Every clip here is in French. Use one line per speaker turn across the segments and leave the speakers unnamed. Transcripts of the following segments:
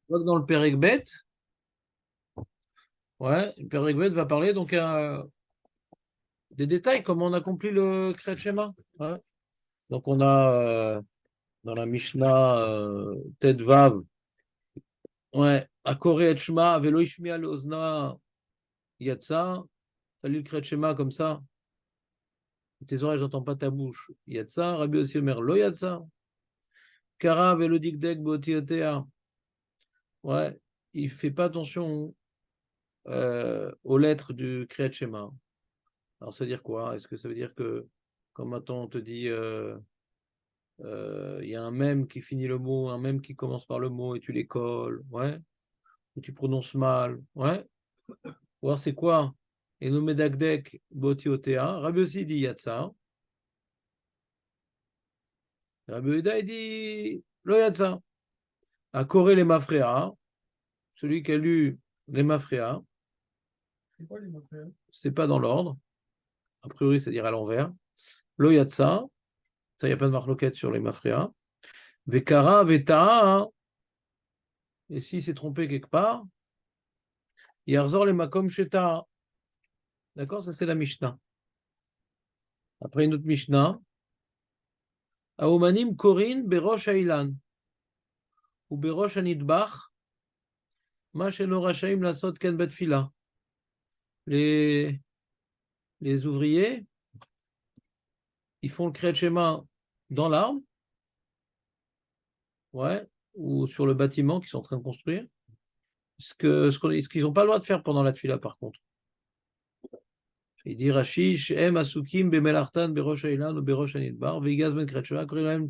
On voit que dans le Perek Bet, ouais, le Perek Bet va parler donc des détails, comment on accomplit le Kriyat Shema. Ouais. Donc on a dans la Mishnah Tet Vav, ouais, Akore et Shema, Velo Ishmi al Ozna Yatsa, salut le Kriyat Shema comme ça, tes oreilles, j'entends pas ta bouche. Yatsa, Rabbi aussi Omer, Lo Yatsa, Kara Velo Dikdek Botiotea, ouais, il fait pas attention aux lettres du Kriyat Shema. Alors ça veut dire quoi? Est-ce que ça veut dire que quand maintenant on te dit il y a un mème qui finit le mot, un mème qui commence par le mot et tu les colles, ouais, ou tu prononces mal, ouais. Ou alors c'est quoi? Et nommé Dagdek Botiotea. Rabbi aussi dit Yatsa. Rabbi Uda il dit Lo Yatsa. À Corée les Mafréa, celui qui a lu les Mafréa,
C'est quoi les matériaux?
c'est pas dans l'ordre, a priori c'est-à-dire à l'envers. Lo Yatsa, ça il n'y a pas de marloquette sur les Mafréa. Vekara, Veta, et s'il s'est trompé quelque part, Yarzor les Makom Sheta. D'accord, ça c'est la Mishnah. Après une autre Mishnah, Aomanim Korin Berosh Ailan ou Berosh Anidbach, Ma Shelo Rashaim Lasot Ken Betfila. Les, les ouvriers, ils font le Kriyat Shema dans l'arbre, ouais, ou sur le bâtiment qu'ils sont en train de construire, ce qu'ils n'ont pas le droit de faire pendant la tfila par contre. Il dit Rashi, Shem Asukim Bemelartan Berosh Ailan ou Berosh Anidbar, Veigaz Ben Kriyat Shema, Korin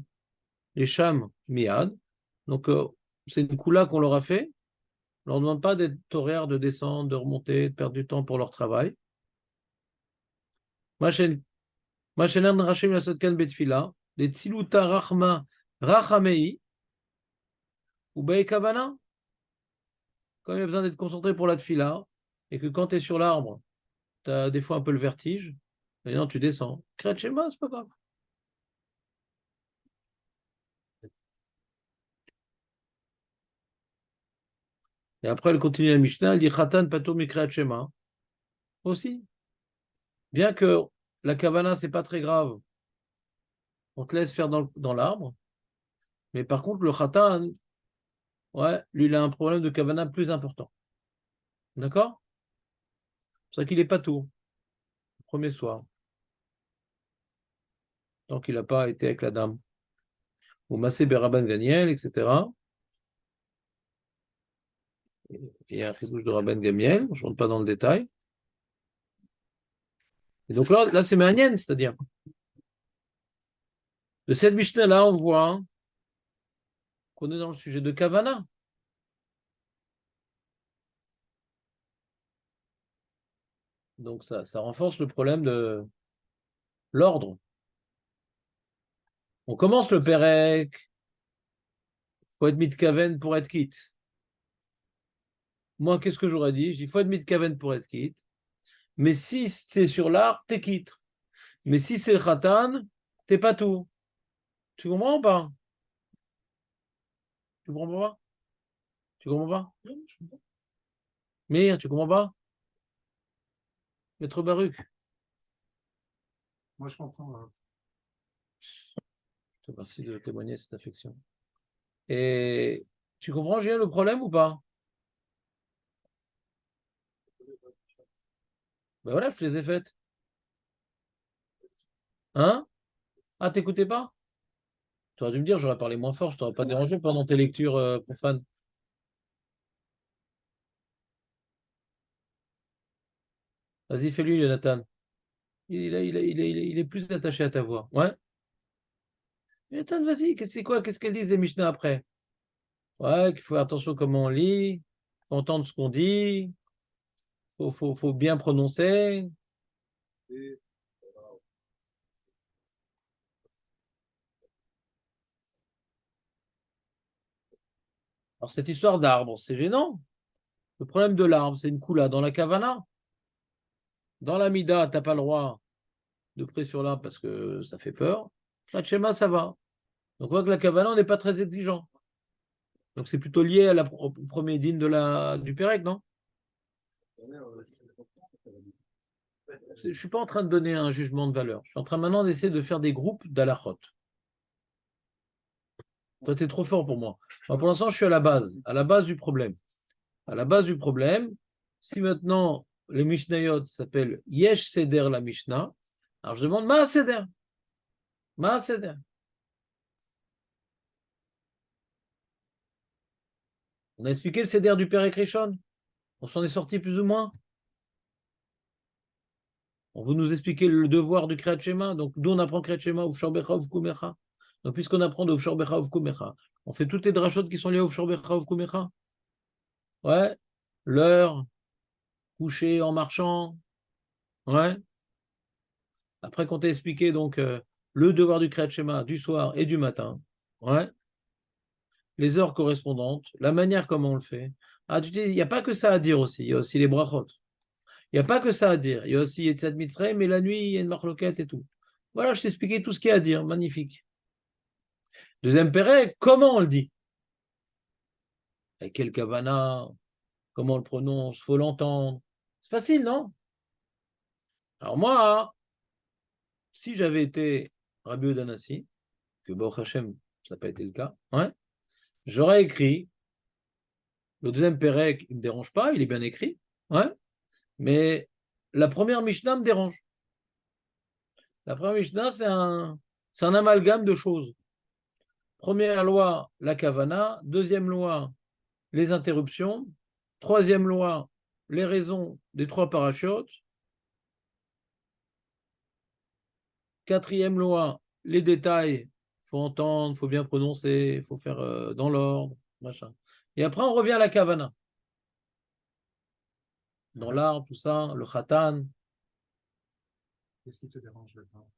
les Sham Miad. Donc c'est une coula qu'on leur a fait. On ne leur demande pas d'être horaires, de descendre, de remonter, de perdre du temps pour leur travail. Mashenan Rachim Lasotkan Betfila, les Tsiluta Rachma Rachamei, ou Kavana, quand il y a besoin d'être concentré pour la tfila, et que quand tu es sur l'arbre, tu as des fois un peu le vertige, et non, tu descends. Kriyat Shema, c'est pas grave. Et après, elle continue la Mishnah, elle dit Khatan Pato Kriyat Shema, aussi. Bien que la Kavana, c'est pas très grave, on te laisse faire dans l'arbre, mais par contre, le Khatan, ouais, lui, il a un problème de Kavana plus important. D'accord? C'est pour ça qu'il n'est pas tout, le premier soir, tant qu'il n'a pas été avec la dame. Ou Massé Beraban Ganiel, etc. Il y a un chidouche de Rabban Gamiel, je ne rentre pas dans le détail. Et donc là c'est Méanienne, c'est-à-dire, de cette Mishnah-là, on voit qu'on est dans le sujet de Kavana. Donc ça renforce le problème de l'ordre. On commence le Pérec, il faut être mitkaven pour être quitte. Moi, qu'est-ce que j'aurais dit? Il faut être mitkaven pour être quitte. Mais si c'est sur l'art, t'es quitte. Mais si c'est le khatan, t'es pas tout. Tu comprends ou pas? Tu comprends pas? Tu comprends pas?
Non, je comprends.
Meir, tu comprends pas? Maître Baruch,
Moi, je comprends.
je te remercie de témoigner cette affection. Et tu comprends, Julien, le problème ou pas? Ben voilà, je les ai faites. Hein? Ah, t'écoutais pas? Tu aurais dû me dire, j'aurais parlé moins fort, je t'aurais pas dérangé pendant tes lectures profanes. Vas-y, fais-lui, Jonathan. Il est plus attaché à ta voix. Ouais? Jonathan, vas-y, c'est quoi? Qu'est-ce qu'elle dit, les Mishnah après? Ouais, qu'il faut faire attention à comment on lit, faut entendre ce qu'on dit, faut bien prononcer. Alors, cette histoire d'arbre, c'est gênant. Le problème de l'arbre, c'est une coula dans la kavana. Dans la mida, t'as pas le droit de près sur l'arbre parce que ça fait peur. La schéma, ça va. Donc, on voit que la Kavala, on n'est pas très exigeant. Donc c'est plutôt lié au premier dîne du Pérec, non? Je ne suis pas en train de donner un jugement de valeur. Je suis en train maintenant d'essayer de faire des groupes d'alachot. Toi, tu es trop fort pour moi. Pour l'instant, je suis à la base du problème. À la base du problème, si maintenant les Mishnayot s'appellent Yesh Seder la Mishnah, alors je demande Ma Seder. Ma Seder. On a expliqué le Seder du Père Rishon. On s'en est sorti plus ou moins. On veut nous expliquer le devoir du Kriyat Shema. Donc, d'où on apprend Kriyat Shema, Ufshor Becha, Ufkumecha. Donc, puisqu'on apprend de Ufshor Becha, Ufkumecha, on fait toutes les drachot qui sont liées à Ufshor Becha, Ufkumecha. Ouais. L'heure, coucher en marchant. Ouais. Après qu'on t'a expliqué donc le devoir du Kriyat Shema du soir et du matin. Ouais. Les heures correspondantes, la manière comment on le fait. Ah, tu dis, il n'y a pas que ça à dire aussi. Il y a aussi les brachot. Il n'y a pas que ça à dire. Il y a aussi Yetzat Mitzrayim, mais la nuit, il y a une marloquette et tout. Voilà, je t'ai expliqué tout ce qu'il y a à dire. Magnifique. Deuxième pérec, comment on le dit? Avec quel kavana? Comment on le prononce? Faut l'entendre. C'est facile, non? Alors moi, si j'avais été Rabbi Odanassi, que Baruch Hashem, ça n'a pas été le cas, ouais, j'aurais écrit le deuxième pérec, il ne me dérange pas, il est bien écrit, ouais, mais la première Mishnah me dérange. La première Mishnah, c'est un amalgame de choses. Première loi, la kavana. Deuxième loi, les interruptions. Troisième loi, les raisons des trois parachutes. Quatrième loi, les détails. Il faut entendre, il faut bien prononcer, il faut faire dans l'ordre, machin. Et après, on revient à la kavana. Dans l'art, tout ça, le khatan.
Qu'est-ce qui te dérange là-dedans?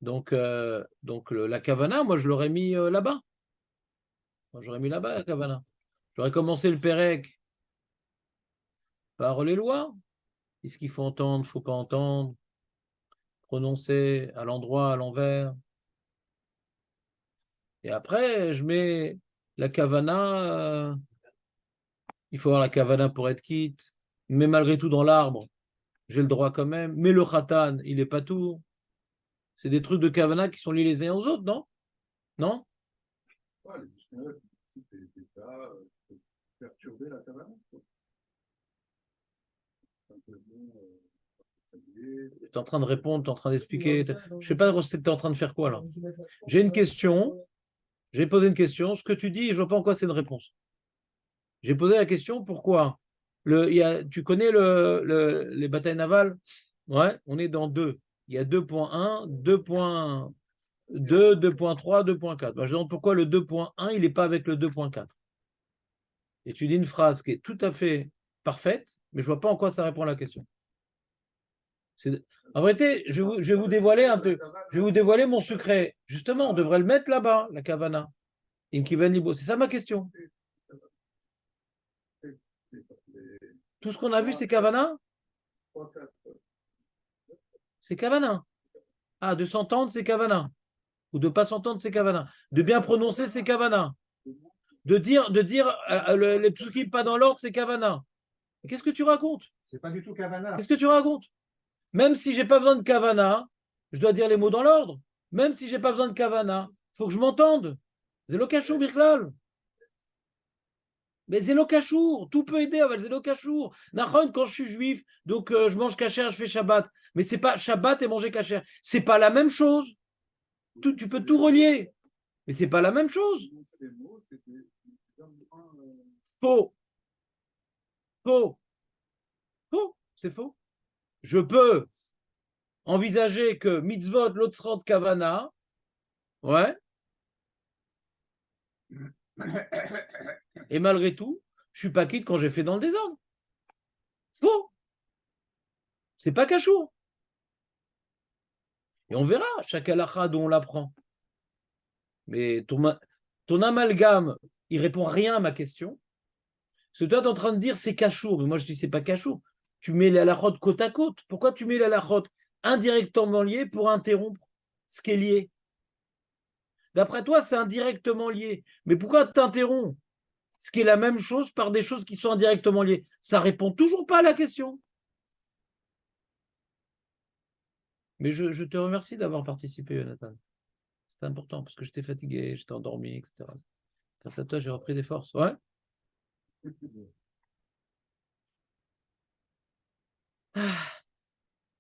Donc la kavana, moi, je l'aurais mis là-bas. Moi, j'aurais mis là-bas la kavana. J'aurais commencé le pérec par les lois. Qu'est-ce qu'il faut entendre, il ne faut pas entendre. Prononcer à l'endroit, à l'envers. Et après, je mets la kavana. Il faut avoir la kavana pour être quitte. Mais malgré tout, dans l'arbre, j'ai le droit quand même. Mais le khatan, il n'est pas tout. C'est des trucs de kavana qui sont liés les uns aux autres, non? Non?
Ouais, les Mishnayot, c'est ça, perturber la cabane.
Tu es en train de répondre, tu es en train d'expliquer. Je ne sais pas si tu es en train de faire quoi là. J'ai une question. J'ai posé une question. Ce que tu dis, je ne vois pas en quoi c'est une réponse. J'ai posé la question pourquoi tu connais les batailles navales? Ouais, on est dans deux. Il y a 2.1, 2.2, 2.3, 2.4. Je demande pourquoi le 2.1, il n'est pas avec le 2.4. Et tu dis une phrase qui est tout à fait parfaite, mais je ne vois pas en quoi ça répond à la question. En vérité, je vais vous dévoiler un peu. Je vais vous dévoiler mon secret. Justement, on devrait le mettre là-bas, la kavana. C'est ça ma question. Tout ce qu'on a vu, c'est kavana? C'est kavana. Ah, de s'entendre, c'est kavana. Ou de ne pas s'entendre, c'est kavana. De bien prononcer, c'est kavana. De dire les psukim pas dans l'ordre, c'est kavana. Qu'est-ce que tu racontes?
C'est pas du tout Kavana.
Qu'est-ce que tu racontes? Même si j'ai pas besoin de kavana, je dois dire les mots dans l'ordre. Même si j'ai pas besoin de kavana, il faut que je m'entende. C'est le cachot, Birklal. Mais c'est le cachour, tout peut aider, c'est le cachour. Nachon, quand je suis juif, donc je mange kasher, je fais Shabbat. Mais c'est pas Shabbat et manger kasher. C'est pas la même chose. Tu peux tout relier. Mais c'est pas la même chose. Faux. Faux. Faux. C'est faux. Je peux envisager que mitzvot, lotzrot, kavana, ouais, et malgré tout, je suis pas quitte quand j'ai fait dans le désordre. Faux. C'est pas cachour. Et on verra chaque halakha dont on l'apprend. Mais ton amalgame, il répond rien à ma question. Ce que toi, tu es en train de dire, c'est cachour. Mais moi, je dis, c'est pas cachour. Tu mets les halakhot côte à côte. Pourquoi tu mets les halakhot indirectement liés pour interrompre ce qui est lié? D'après toi, c'est indirectement lié. Mais pourquoi t'interromps ce qui est la même chose par des choses qui sont indirectement liées? Ça répond toujours pas à la question. Mais je te remercie d'avoir participé, Jonathan. C'est important parce que j'étais fatigué, j'étais endormi, etc. Grâce à toi, j'ai repris des forces. Ouais.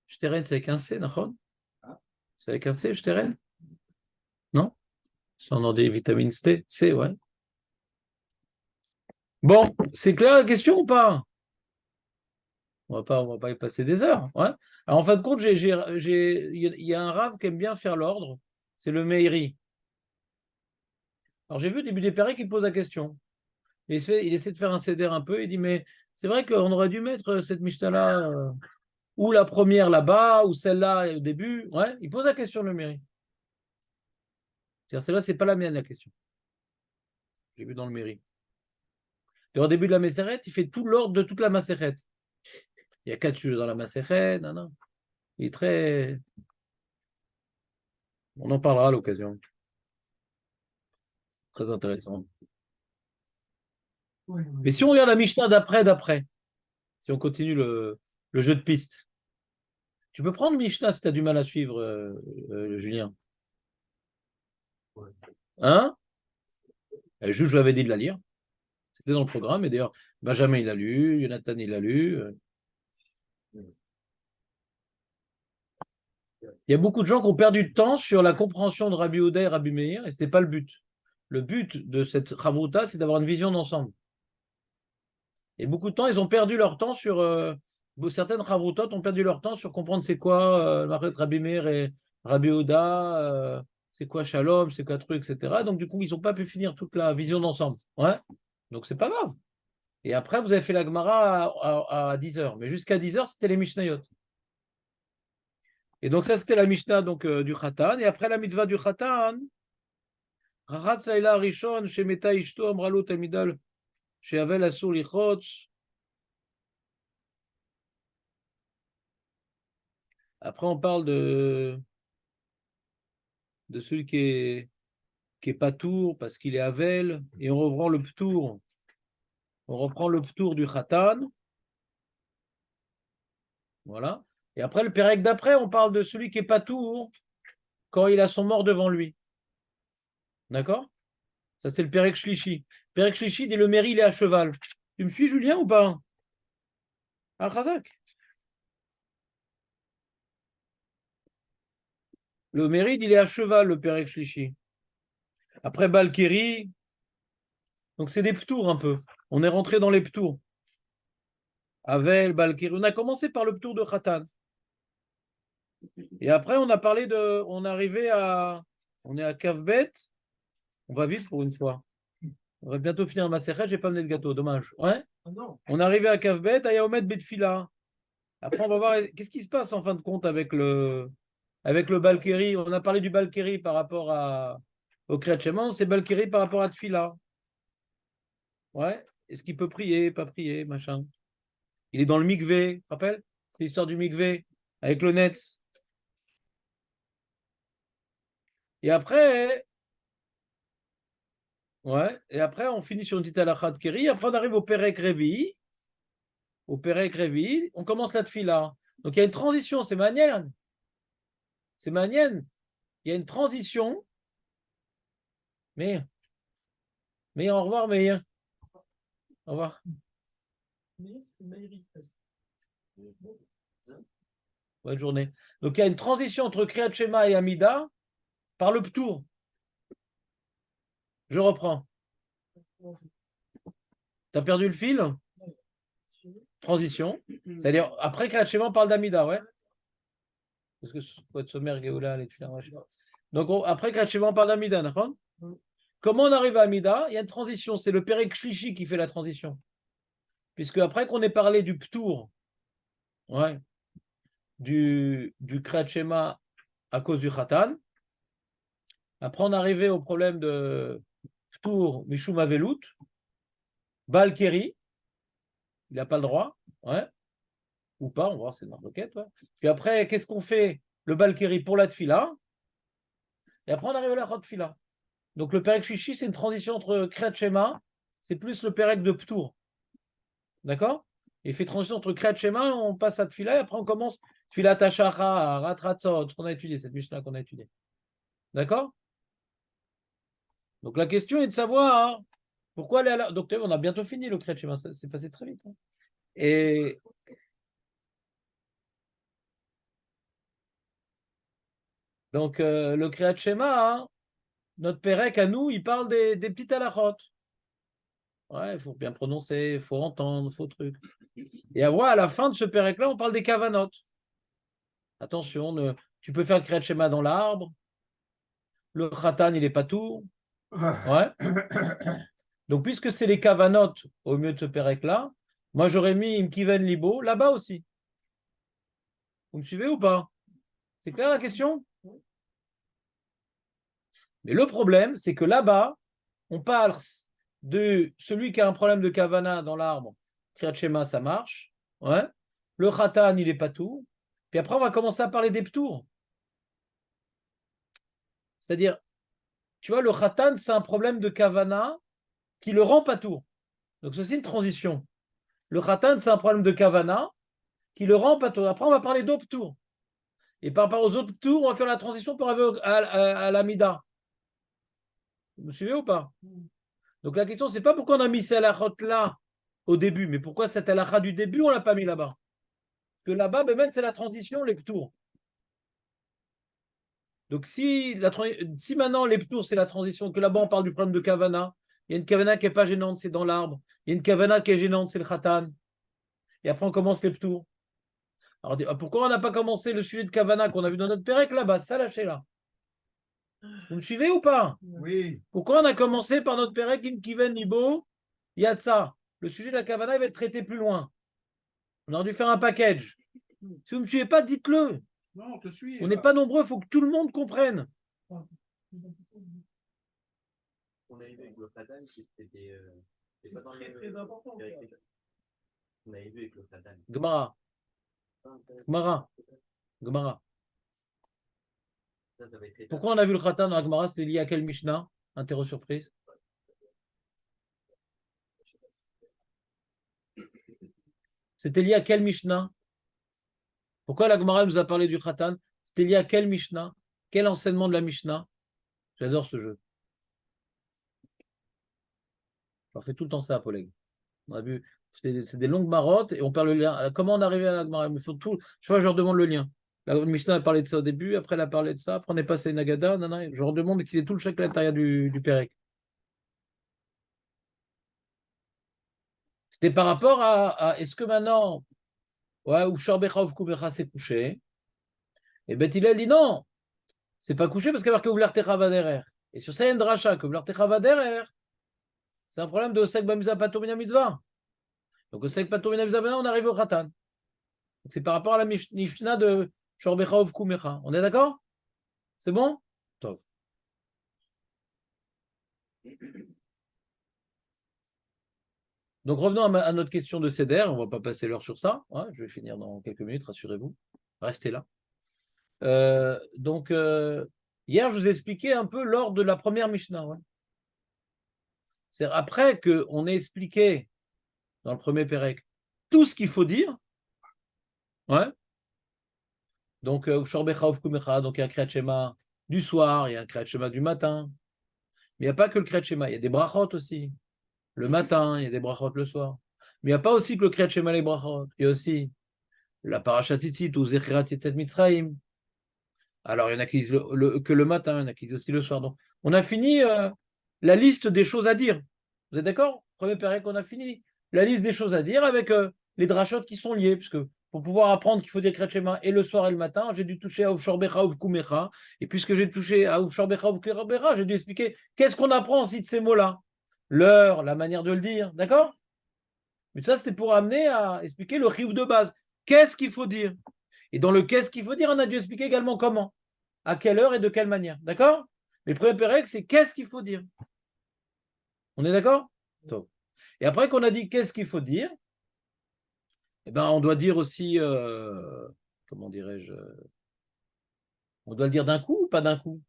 Shteren, c'est avec un C, d'accord? C'est avec un C, Shteren? Non? C'est en des vitamines C, ouais. Bon, c'est clair la question ou pas? On va pas y passer des heures. Ouais. Alors, en fin de compte, il y a un rave qui aime bien faire l'ordre. C'est le Meiri. Alors, j'ai vu au début des Pérec qui pose la question. Il essaie de faire un céder un peu. Il dit, mais c'est vrai qu'on aurait dû mettre cette Mishnah-là, ou la première là-bas, ou celle-là au début. Ouais, il pose la question, le Meiri. C'est-à-dire, celle-là, c'est pas la mienne, la question. J'ai vu dans le Meiri. Et au début de la Maseret, il fait tout l'ordre de toute la Maseret. Il y a 4 sujets dans la Maseret. Non, non. Il est très. On en parlera à l'occasion. Très intéressant. Mais si on regarde la Mishnah d'après, si on continue le jeu de piste, tu peux prendre Mishnah si tu as du mal à suivre, Julien. Hein? Juste, je lui avais dit de la lire. C'était dans le programme. Et d'ailleurs, Benjamin, il l'a lu. Jonathan, il l'a lu. Il y a beaucoup de gens qui ont perdu de temps sur la compréhension de Rabbi Oda et Rabbi Meir, et ce n'était pas le but. Le but de cette Chavruta, c'est d'avoir une vision d'ensemble. Et beaucoup de temps, ils ont perdu leur temps sur. Certaines Chavrutot ont perdu leur temps sur comprendre c'est quoi Rabbi Meir et Rabbi Oda, c'est quoi Shalom, c'est quoi truc, etc. Donc, du coup, ils n'ont pas pu finir toute la vision d'ensemble. Ouais. Donc, c'est pas grave. Et après, vous avez fait la Gemara à 10h. Mais jusqu'à 10h, c'était les Mishnayot. Et donc, ça, c'était la Mishnah donc, du Khatan. Et après la mitzvah du Khatan, Rachatz Laila Rishon, Shemeta Ishto, Amralo Tamidal, Sheavel Asur Lichotz. Après, on parle de celui qui est patour parce qu'il est Avel. Et on reprend le Ptour. On reprend le Ptour du Khatan. Voilà. Et après, le Pérec d'après, on parle de celui qui est patour quand il a son mort devant lui. D'accord? Ça, c'est le Pérec Shlishi. Pérec Shlishi, dit le mairie, il est à cheval. Tu me suis, Julien, ou pas? Ah, Khazak. Le Méride, il est à cheval, le Pérec Shlishi. Après Balkeri, donc c'est des ptours un peu. On est rentré dans les ptours. Avel, Balkeri. On a commencé par le ptour de Khatan. Et après, on a parlé de. On est arrivé à. On est à Kavbet. On va vite pour une fois. On va bientôt finir ma serrette, j'ai pas amené de gâteau, dommage. Ouais? On est arrivé à Kavbet, à Yaomet Betfila. Après, on va voir qu'est-ce qui se passe en fin de compte avec le Balkeri. On a parlé du Balkeri par rapport au Kriyat Shema, c'est Balkeri par rapport à Tfila. Ouais. Est-ce qu'il peut prier, pas prier, machin. Il est dans le mikvé, tu te rappelles? C'est l'histoire du mikvé avec le Netz. Et après, ouais, et après, on finit sur une petite halakha de Keri. Après, on arrive au Perek Revi. Au Perek Revi, on commence la tfila. Donc, il y a une transition, c'est manienne. C'est manienne. Il y a une transition. Mais au revoir, Meir. Au revoir. Bonne journée. Donc, il y a une transition entre Kriyat Shema et Amida par le Ptour. Je reprends. Tu as perdu le fil? Transition. C'est-à-dire, après Kriyat Shema, on parle d'Amida, ouais? Parce que faut être sommaire, Géoula, les tuiles. Donc, après Kriyat Shema, on parle d'Amida, d'accord? Comment on arrive à Amida? Il y a une transition. C'est le Perek Shlishi qui fait la transition. Puisque après qu'on ait parlé du Ptour, ouais, du Kriyat Shema à cause du Khatan, après on est arrivé au problème de Ptour, Mishum Avelut, Balkeri, il n'a pas le droit, ouais, ou pas, on va voir, c'est dans requête. Ouais. Puis après, qu'est-ce qu'on fait? Le Balkeri pour la Tfila, et après on arrive à la Tfila. Donc le Perek Shishi, c'est une transition entre Kriyat Shema, c'est plus le Perek de Ptour. D'accord? Il fait transition entre Kriyat Shema, on passe à Tfila, et après on commence Tfilat Hashachar, Ratratzot, ce qu'on a étudié, cette Mishnah qu'on a étudiée. D'accord? Donc la question est de savoir pourquoi aller à la. Donc on a bientôt fini le Kriyat Shema, c'est passé très vite. Hein. Et donc le Kriyat Shema, hein, notre Perek à nous, il parle des petites halachot. Ouais, il faut bien prononcer, il faut entendre, il faut truc. Et à la fin de ce Perek-là, on parle des kavanot. Attention, tu peux faire le Kriyat Shema dans l'arbre. Le Khatan, il n'est pas tout. Ouais. Donc, puisque c'est les kavanot au milieu de ce Perek-là, moi j'aurais mis une Kiven Libo là-bas aussi. Vous me suivez ou pas? C'est clair la question? Mais le problème, c'est que là-bas, on parle de celui qui a un problème de kavana dans l'arbre. Kriyat Shema, ça marche. Ouais. Le Khatan, il n'est pas tout. Puis après, on va commencer à parler des ptours. C'est-à-dire, tu vois, le Khatan, c'est un problème de kavana qui le rend pas tout. Donc, c'est une transition. Le Khatan, c'est un problème de kavana qui le rend pas tout. Après, on va parler d'autres tours. Et par rapport aux autres tours, on va faire la transition pour arriver à l'amida. Vous me suivez ou pas? Donc, la question, c'est pas pourquoi on a mis cette halakha là au début, mais pourquoi cette halakha du début, on l'a pas mis là-bas. Parce que là-bas, ben, même c'est la transition, les tours. Donc, si maintenant les tours, c'est la transition, que là-bas, on parle du problème de kavana, il y a une kavana qui n'est pas gênante, c'est dans l'arbre. Il y a une kavana qui est gênante, c'est le khatan. Et après, on commence les tours. Alors, pourquoi on n'a pas commencé le sujet de kavana qu'on a vu dans notre Pérec là-bas, ça lâché là? Vous me suivez ou pas?
Oui.
Pourquoi on a commencé par notre Pérec Kiven Nibo Yatsa? Le sujet de la kavana il va être traité plus loin. On aurait dû faire un package. Si vous ne me suivez pas, dites-le.
Non, on te suit.
On n'est pas nombreux, il faut que tout le monde comprenne.
On avait vu avec le Fadan, c'était pas très, très important. On avait vu avec le Fadan.
Gemara. Pourquoi on a vu le Khatan dans la Gemara? C'était lié à quel Mishnah? Interro surprise. C'était lié à quel Mishnah? Pourquoi la Gemara nous a parlé du Khatan? C'était lié à quel Mishnah? Quel enseignement de la Mishnah? J'adore ce jeu. On fait tout le temps ça, Poleg. On a vu, c'est des longues marottes et on perd le lien. Comment on est arrivé à la Gemara? Il faut tout. Je vois, je leur demande le lien. La Mishnah a parlé de ça au début, après elle a parlé de ça, après on est passé à Nagada. Non, je leur demande qu'ils aient tout le chèque à l'intérieur du Pérec. C'était par rapport à est-ce que maintenant, ouais, ou Sharbecha ou Kubecha s'est couché? Et Ben il a dit non, c'est pas couché parce qu'il y a marqué Ouvler Techavaderer. Et sur ça, il y a une dracha que Ouvler Techavaderer, c'est un problème de Osek Bamiza Patomina Mitzvah. Donc Osek Patomina Mitzvah, on arrive au Khatan. C'est par rapport à la Mishnah de Sharbecha ou Kubecha. On est d'accord? C'est bon? Top. Donc revenons à notre question de Seder. On ne va pas passer l'heure sur ça. Ouais, je vais finir dans quelques minutes, rassurez-vous. Restez là. Donc, hier, je vous ai expliqué un peu lors de la première Mishnah. Ouais. C'est après qu'on ait expliqué dans le premier Pérec tout ce qu'il faut dire. Ouais. Donc, donc il y a un Kriyat Shema du soir, il y a un Kriyat Shema du matin. Mais il n'y a pas que le Kriyat Shema, il y a des brachot aussi. Le matin, il y a des brachot le soir. Mais il n'y a pas aussi que le Kriyat Shema les brachot. Il y a aussi la Parashat Tzitzit ou Zechirat Tzitzit Mitzrayim. Alors, il y en a qui disent que le matin, il y en a qui disent aussi le soir. Donc, on a fini la liste des choses à dire. Vous êtes d'accord? Premier période qu'on a fini la liste des choses à dire avec les drachotes qui sont liés, puisque pour pouvoir apprendre qu'il faut dire Kriyat Shema et le soir et le matin, j'ai dû toucher à Uvshorbecha Uvkumecha. Et puisque j'ai touché à Uvshorbecha Uvkumecha, j'ai dû expliquer qu'est-ce qu'on apprend aussi de ces mots-là. L'heure, la manière de le dire. D'accord? Mais ça, c'était pour amener à expliquer le chiyuv de base. Qu'est-ce qu'il faut dire? Et dans le qu'est-ce qu'il faut dire, on a dû expliquer également comment, à quelle heure et de quelle manière. D'accord? Mais le premier pérec, c'est qu'est-ce qu'il faut dire? On est d'accord? Et après qu'on a dit qu'est-ce qu'il faut dire, eh ben, on doit dire aussi, comment dirais-je, on doit le dire d'un coup ou pas d'un coup?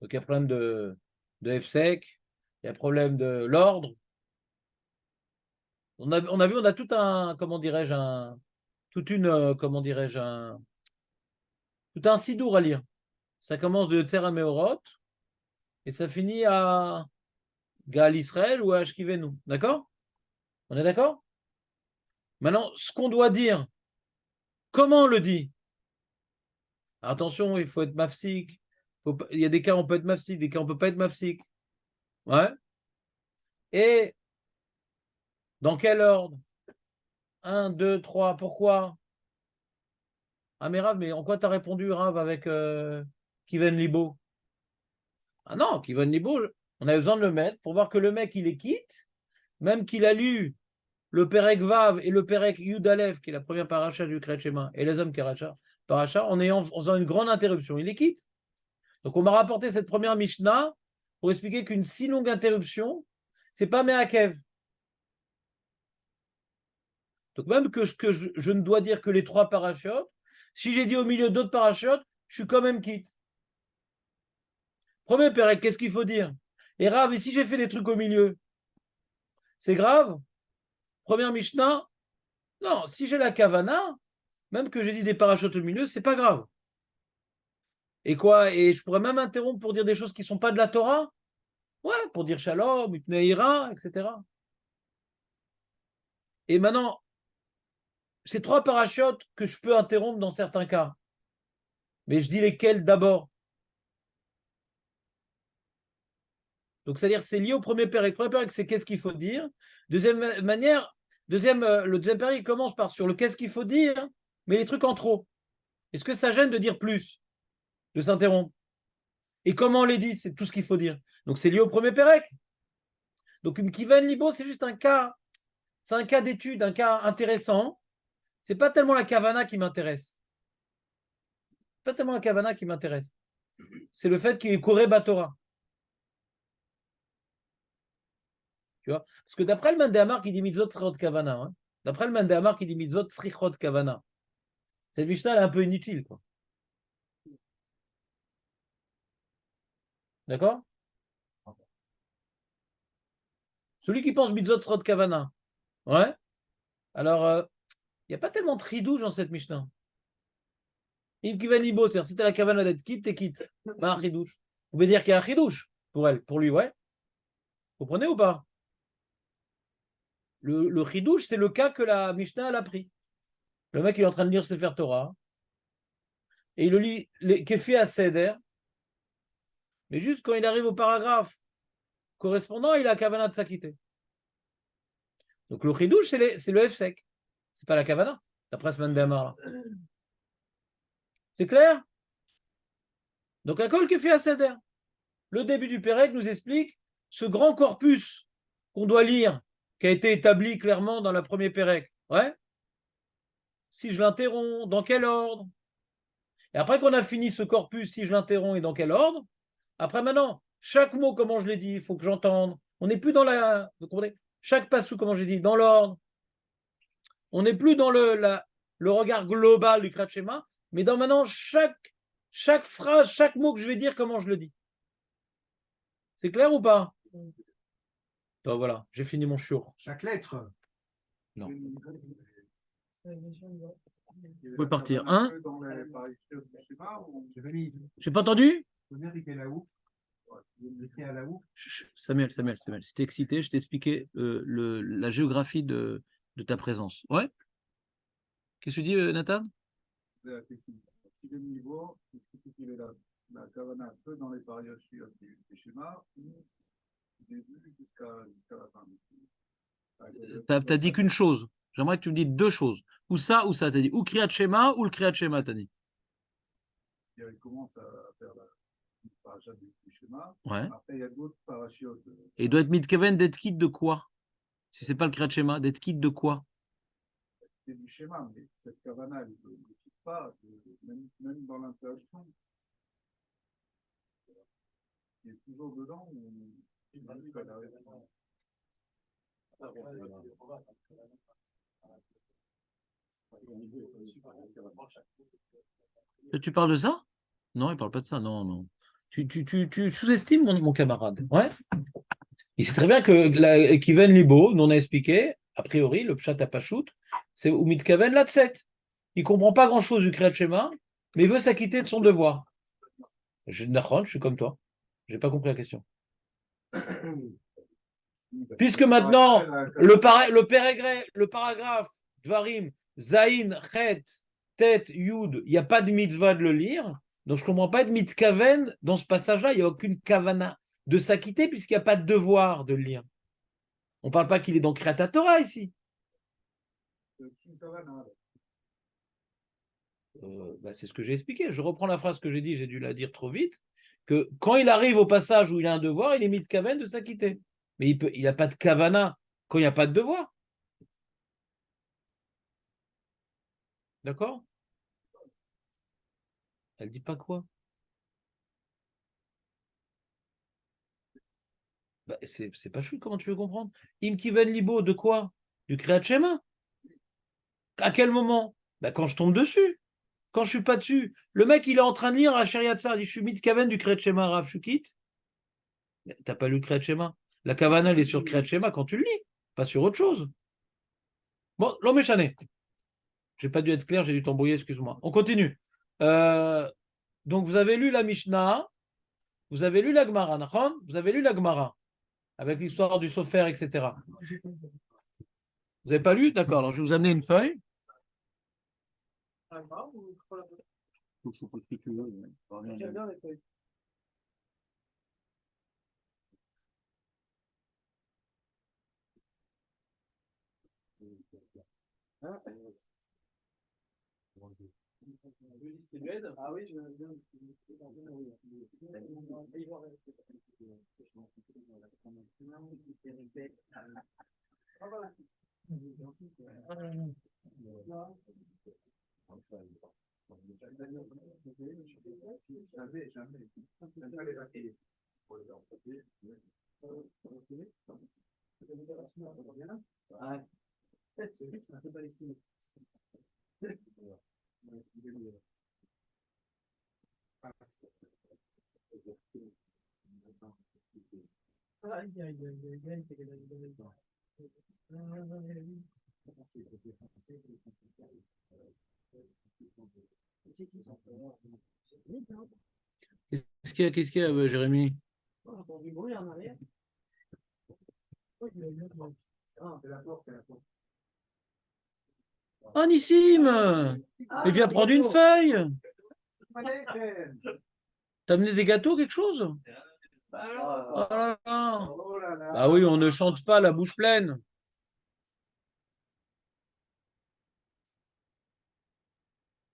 Donc il y a problème de FSEC, il y a problème de l'ordre. On a vu, on a tout un, comment dirais-je, toute une, comment dirais-je, tout un sidour à lire. Ça commence de Tser Meorot et ça finit à Gal Israël ou à Ashkivenu. D'accord? On est d'accord? Maintenant, ce qu'on doit dire, comment on le dit? Attention, il faut être mafsik. Il y a des cas où on peut être mafsik, des cas où on ne peut pas être mafsik. Ouais. Et dans quel ordre? 1, 2, 3, pourquoi? Ah mais Rav, mais en quoi tu as répondu, Rav, avec Kiven Libo? Ah non, Kiven Libo, on a besoin de le mettre pour voir que le mec, il est quitte, même qu'il a lu le Perek Vav et le Perek Yudalev, qui est la première paracha du Kriyat Shema, et les hommes paracha, en faisant une grande interruption. Il est quitte. Donc on m'a rapporté cette première Mishnah pour expliquer qu'une si longue interruption, c'est pas Meakev. Donc même que je ne dois dire que les 3 parachutes, si j'ai dit au milieu d'autres parachutes, je suis quand même quitte. Premier Perek, qu'est-ce qu'il faut dire? Et Rav, et si j'ai fait des trucs au milieu, c'est grave? Première Mishnah, non, si j'ai la Kavana, même que j'ai dit des parachutes au milieu, c'est pas grave. Et quoi? Et je pourrais même interrompre pour dire des choses qui ne sont pas de la Torah? Ouais, pour dire Shalom, Ipneira, etc. Et maintenant, c'est 3 parachutes que je peux interrompre dans certains cas. Mais je dis lesquels d'abord. Donc, c'est-à-dire, c'est lié au premier pérec. Premier pérec, c'est qu'est-ce qu'il faut dire. Deuxième manière, le deuxième pérec, il commence par sur le qu'est-ce qu'il faut dire, mais les trucs en trop. Est-ce que ça gêne de dire plus, de s'interrompre? Et comment on les dit, c'est tout ce qu'il faut dire. Donc, c'est lié au premier pérec. Donc, une Kivan Libo, c'est juste un cas. C'est un cas d'étude, un cas intéressant. C'est pas tellement la Kavana qui m'intéresse. Pas tellement la Kavana qui m'intéresse. C'est le fait qu'il est Koré Batora. Tu vois? Parce que d'après le Mandéamar qui dit mitzvot srichot kavana, hein, d'après le Mandéamar qui dit mitzvot srichot kavana, cette Mishnah est un peu inutile, quoi. D'accord? Celui qui pense mitzvot srichot kavana, ouais. Alors, il n'y a pas tellement de tridouche dans cette Mishnah. Il qui va nibo, c'est-à-dire si t'as la kavana d'être quitte, t'es quitte. Pas un chidouche. Vous pouvez dire qu'il y a un chidouche pour elle, pour lui, ouais. Vous comprenez ou pas? Le chidouche, c'est le cas que la Mishnah elle a pris. Le mec, il est en train de lire Sefer Torah. Et il le lit, Kefi à Seder. Mais juste quand il arrive au paragraphe correspondant, il a la kavana de s'acquitter. Donc le chidouche, c'est le F-sec. C'est pas la kavana, d'après ce Mandéamar. C'est clair? Donc un col Kefi à Seder. Le début du Pérec nous explique ce grand corpus qu'on doit lire, qui a été établi clairement dans la première Pérec. Ouais. Si je l'interromps, dans quel ordre? Et après qu'on a fini ce corpus, si je l'interromps et dans quel ordre? Après maintenant, chaque mot, comment je l'ai dit, il faut que j'entende. On n'est plus dans la. Vous comprenez? Chaque passou, comment j'ai dit, dans l'ordre. On n'est plus dans le regard global du Kriyat Shema, mais dans maintenant chaque phrase, chaque mot que je vais dire, comment je le dis. C'est clair ou pas? Donc voilà, j'ai fini mon show.
Chaque lettre.
Non.
Vous
pouvez partir. Hein?
J'ai
J'ai pas entendu? Samuel, si t'es excité, je t'ai expliqué la géographie de ta présence. Ouais? Qu'est-ce que tu dis, Nathan?
la niveau, est-ce que la Kavana peu dans les périodes suivantes du schéma, ou du début jusqu'à la fin
T'as dit qu'une chose. J'aimerais que tu me dises 2 choses. Ou ça, t'as dit. Ou Kriyat Shema, ou le Kriyat Shema, t'as dit.
Il commence à faire la paracha du schéma.
Ouais.
Après, il y a d'autres parachutes.
Et il doit être mitkeven d'être quitte de quoi? Si c'est pas le Kriyat Shema, d'être quitte de quoi?
C'est du schéma, mais cette Kavana, elle ne quitte pas, même dans l'introduction. Il est toujours dedans.
Tu parles de ça? Non, il parle pas de ça. Non, non. Tu sous-estimes mon camarade. Ouais. Il sait très bien que Kiven Libo, nous on a expliqué, a priori, le Pshat à Pachout, c'est Umid Kaven Latset. Il ne comprend pas grand-chose du Kriyat Shema, mais il veut s'acquitter de son devoir. Je suis comme toi. Je n'ai pas compris la question. Puisque maintenant, le paragraphe Dvarim, Zain, Chet, Tet, Yud, il n'y a pas de mitzvah de le lire, donc je ne comprends pas de mitkaven dans ce passage-là, il n'y a aucune kavana de s'acquitter puisqu'il n'y a pas de devoir de le lire. On ne parle pas qu'il est dans Kriyat Torah ici. C'est ce que j'ai expliqué. Je reprends la phrase que j'ai dit, j'ai dû la dire trop vite, que quand il arrive au passage où il a un devoir, il est mitkaven de s'acquitter. Mais il n'y a pas de kavana quand il n'y a pas de devoir. D'accord? Elle dit pas quoi? C'est pas chou, comment tu veux comprendre? Im kiven libo, de quoi? Du Kriyat Shema. À quel moment? Quand je tombe dessus. Quand je suis pas dessus. Le mec, il est en train de lire à Shariat Sar, il dit, je suis mitkaven du Kriyat Shema, Rav Shukit. T'as pas lu le Kriyat Shema. La kavana, elle est sur le Kriyat Shema quand tu le lis, pas sur autre chose. Bon, l'homme est chané. J'ai pas dû être clair, j'ai dû t'embrouiller, excuse-moi. On continue. Donc, vous avez lu la Mishnah, vous avez lu la Gemara, vous avez lu la Gemara, avec l'histoire du Sofer, etc. Vous n'avez pas lu? D'accord, alors je vais vous amener une feuille.
Ah oui, je
Qu'est-ce qu'il y a, Jérémy? Oh, Nissim! Mais viens prendre une feuille! T'as amené des gâteaux, quelque chose? Oh là là. Bah oui, on ne chante pas la bouche pleine.